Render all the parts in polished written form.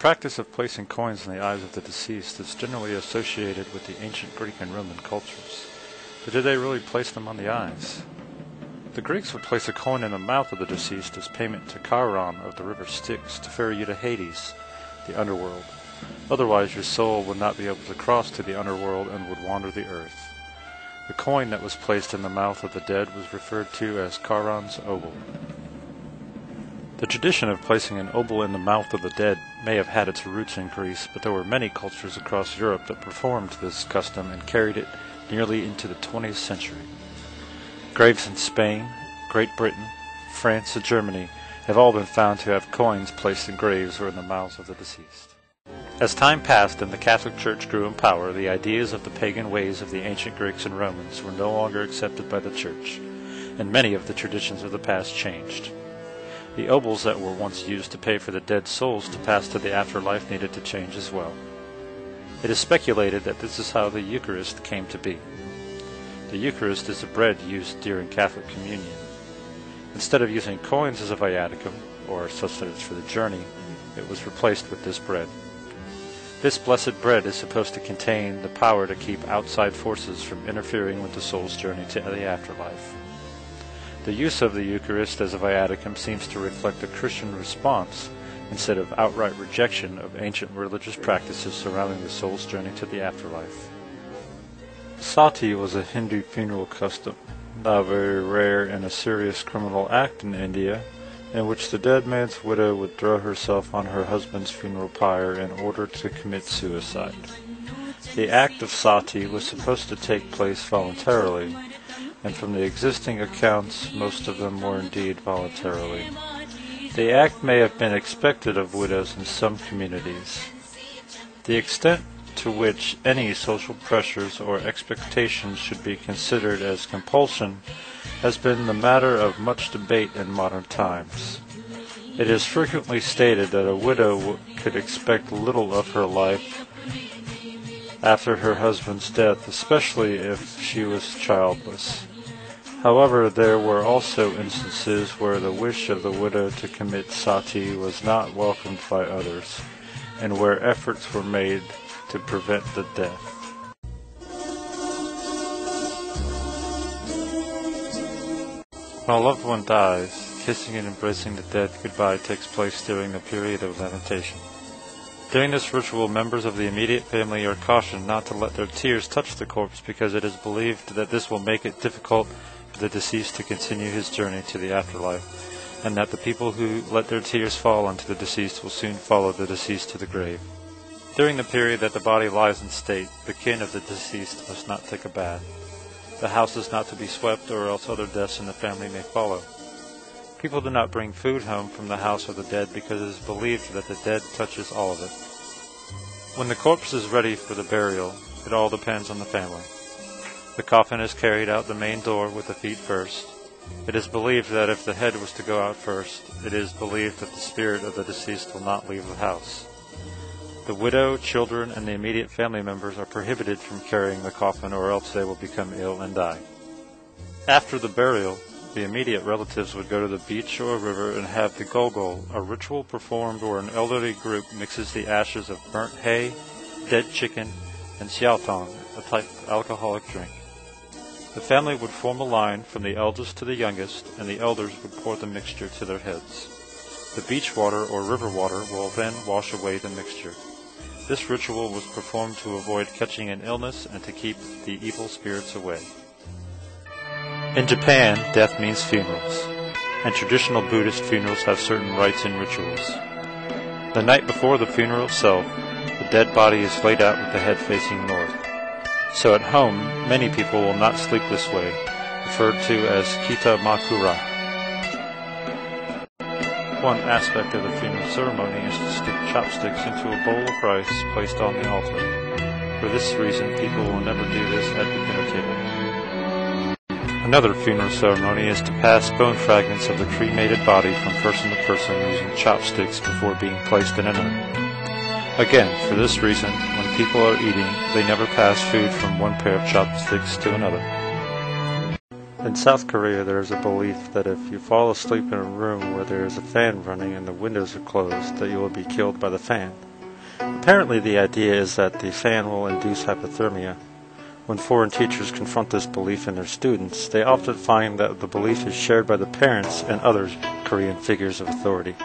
practice of placing coins in the eyes of the deceased is generally associated with the ancient Greek and Roman cultures. But did they really place them on the eyes? The Greeks would place a coin in the mouth of the deceased as payment to Chiron of the river Styx to ferry you to Hades, the underworld. Otherwise your soul would not be able to cross to the underworld and would wander the earth. The coin that was placed in the mouth of the dead was referred to as Chiron's obol. The tradition of placing an obol in the mouth of the dead may have had its roots in Greece, but there were many cultures across Europe that performed this custom and carried it nearly into the 20th century. Graves in Spain, Great Britain, France, and Germany have all been found to have coins placed in graves or in the mouths of the deceased. As time passed and the Catholic Church grew in power, the ideas of the pagan ways of the ancient Greeks and Romans were no longer accepted by the Church, and many of the traditions of the past changed. The obols that were once used to pay for the dead souls to pass to the afterlife needed to change as well. It is speculated that this is how the Eucharist came to be. The Eucharist is a bread used during Catholic communion. Instead of using coins as a viaticum, or sustenance for the journey, it was replaced with this bread. This blessed bread is supposed to contain the power to keep outside forces from interfering with the soul's journey to the afterlife. The use of the Eucharist as a viaticum seems to reflect a Christian response instead of outright rejection of ancient religious practices surrounding the soul's journey to the afterlife. Sati was a Hindu funeral custom, not very rare and a serious criminal act in India, in which the dead man's widow would throw herself on her husband's funeral pyre in order to commit suicide. The act of Sati was supposed to take place voluntarily, and from the existing accounts, most of them were indeed voluntarily. The act may have been expected of widows in some communities. The extent to which any social pressures or expectations should be considered as compulsion has been the matter of much debate in modern times. It is frequently stated that a widow could expect little of her life after her husband's death, especially if she was childless. However, there were also instances where the wish of the widow to commit sati was not welcomed by others, and where efforts were made to prevent the death. When a loved one dies, kissing and embracing the dead goodbye takes place during the period of lamentation. During this ritual, members of the immediate family are cautioned not to let their tears touch the corpse because it is believed that this will make it difficult for the deceased to continue his journey to the afterlife, and that the people who let their tears fall onto the deceased will soon follow the deceased to the grave. During the period that the body lies in state, the kin of the deceased must not take a bath. The house is not to be swept, or else other deaths in the family may follow. People do not bring food home from the house of the dead because it is believed that the dead touches all of it. When the corpse is ready for the burial, it all depends on the family. The coffin is carried out the main door with the feet first. It is believed that if the head was to go out first, it is believed that the spirit of the deceased will not leave the house. The widow, children, and the immediate family members are prohibited from carrying the coffin, or else they will become ill and die. After the burial, the immediate relatives would go to the beach or river and have the gogol, a ritual performed where an elderly group mixes the ashes of burnt hay, dead chicken, and xiaotong, a type of alcoholic drink. The family would form a line from the eldest to the youngest, and the elders would pour the mixture to their heads. The beach water or river water will then wash away the mixture. This ritual was performed to avoid catching an illness and to keep the evil spirits away. In Japan, death means funerals, and traditional Buddhist funerals have certain rites and rituals. The night before the funeral itself, the dead body is laid out with the head facing north. So at home, many people will not sleep this way, referred to as kita makura. One aspect of the funeral ceremony is to stick chopsticks into a bowl of rice placed on the altar. For this reason, people will never do this at the dinner table. Another funeral ceremony is to pass bone fragments of the cremated body from person to person using chopsticks before being placed in an urn. Again, for this reason, when people are eating, they never pass food from one pair of chopsticks to another. In South Korea, there is a belief that if you fall asleep in a room where there is a fan running and the windows are closed, that you will be killed by the fan. Apparently the idea is that the fan will induce hypothermia. When foreign teachers confront this belief in their students, they often find that the belief is shared by the parents and other Korean figures of authority.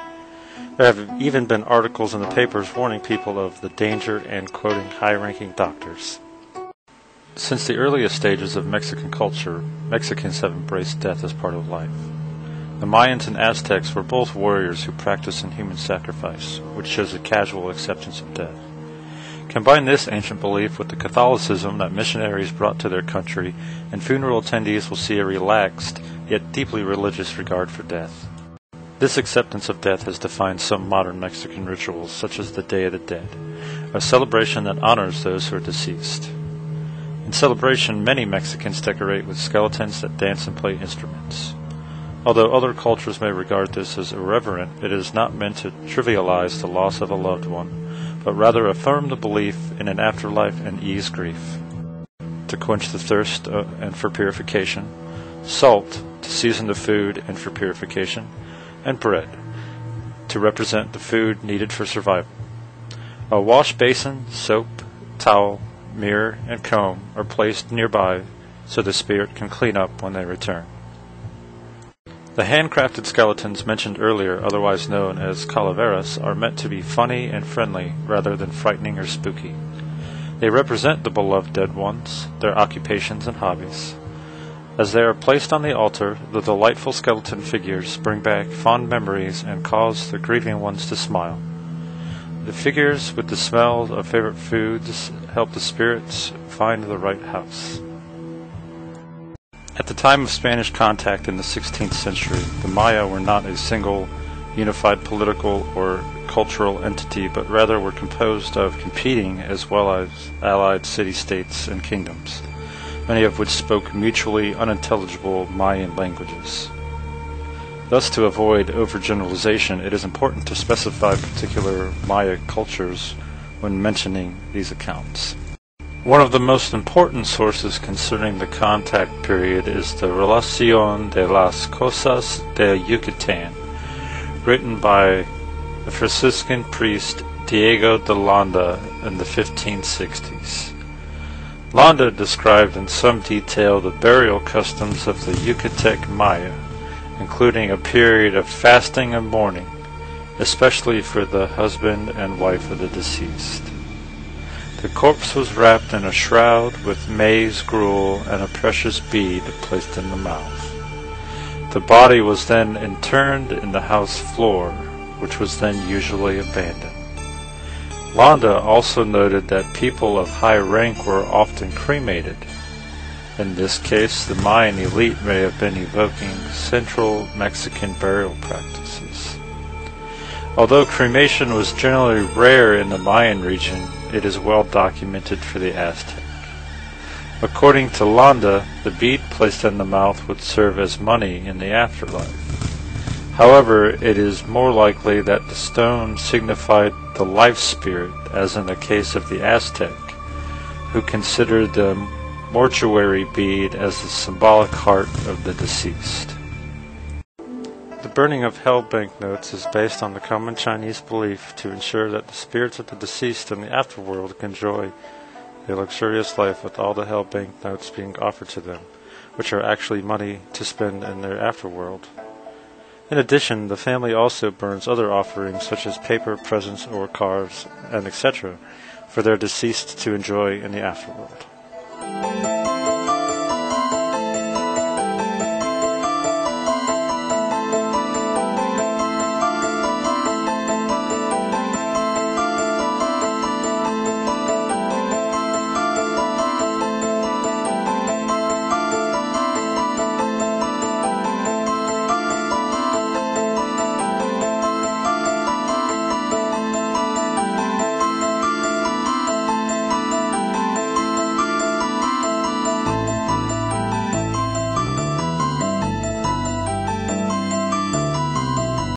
There have even been articles in the papers warning people of the danger and quoting high-ranking doctors. Since the earliest stages of Mexican culture, Mexicans have embraced death as part of life. The Mayans and Aztecs were both warriors who practiced in human sacrifice, which shows a casual acceptance of death. Combine this ancient belief with the Catholicism that missionaries brought to their country, and funeral attendees will see a relaxed, yet deeply religious regard for death. This acceptance of death has defined some modern Mexican rituals, such as the Day of the Dead, a celebration that honors those who are deceased. In celebration, many Mexicans decorate with skeletons that dance and play instruments. Although other cultures may regard this as irreverent, it is not meant to trivialize the loss of a loved one, but rather affirm the belief in an afterlife and ease grief. To quench the thirst and for purification, salt to season the food and for purification, and bread to represent the food needed for survival. A wash basin, soap, towel, mirror, and comb are placed nearby so the spirit can clean up when they return. The handcrafted skeletons mentioned earlier, otherwise known as calaveras, are meant to be funny and friendly rather than frightening or spooky. They represent the beloved dead ones, their occupations and hobbies. As they are placed on the altar, the delightful skeleton figures bring back fond memories and cause the grieving ones to smile. The figures with the smell of favorite foods help the spirits find the right house. At the time of Spanish contact in the 16th century, the Maya were not a single, unified political or cultural entity, but rather were composed of competing as well as allied city-states and kingdoms, many of which spoke mutually unintelligible Mayan languages. Thus, to avoid overgeneralization, it is important to specify particular Maya cultures when mentioning these accounts. One of the most important sources concerning the contact period is the Relación de las Cosas de Yucatán, written by the Franciscan priest Diego de Landa in the 1560s. Landa described in some detail the burial customs of the Yucatec Maya, including a period of fasting and mourning, especially for the husband and wife of the deceased. The corpse was wrapped in a shroud with maize gruel and a precious bead placed in the mouth. The body was then interned in the house floor, which was then usually abandoned. Landa also noted that people of high rank were often cremated. In this case, the Mayan elite may have been evoking Central Mexican burial practices. Although cremation was generally rare in the Mayan region, it is well documented for the Aztec. According to Landa, the bead placed in the mouth would serve as money in the afterlife. However, it is more likely that the stone signified the life spirit, as in the case of the Aztec, who considered the mortuary bead as the symbolic heart of the deceased. The burning of hell banknotes is based on the common Chinese belief to ensure that the spirits of the deceased in the afterworld can enjoy a luxurious life with all the hell banknotes being offered to them, which are actually money to spend in their afterworld. In addition, the family also burns other offerings such as paper, presents, or cars, and etc., for their deceased to enjoy in the afterworld.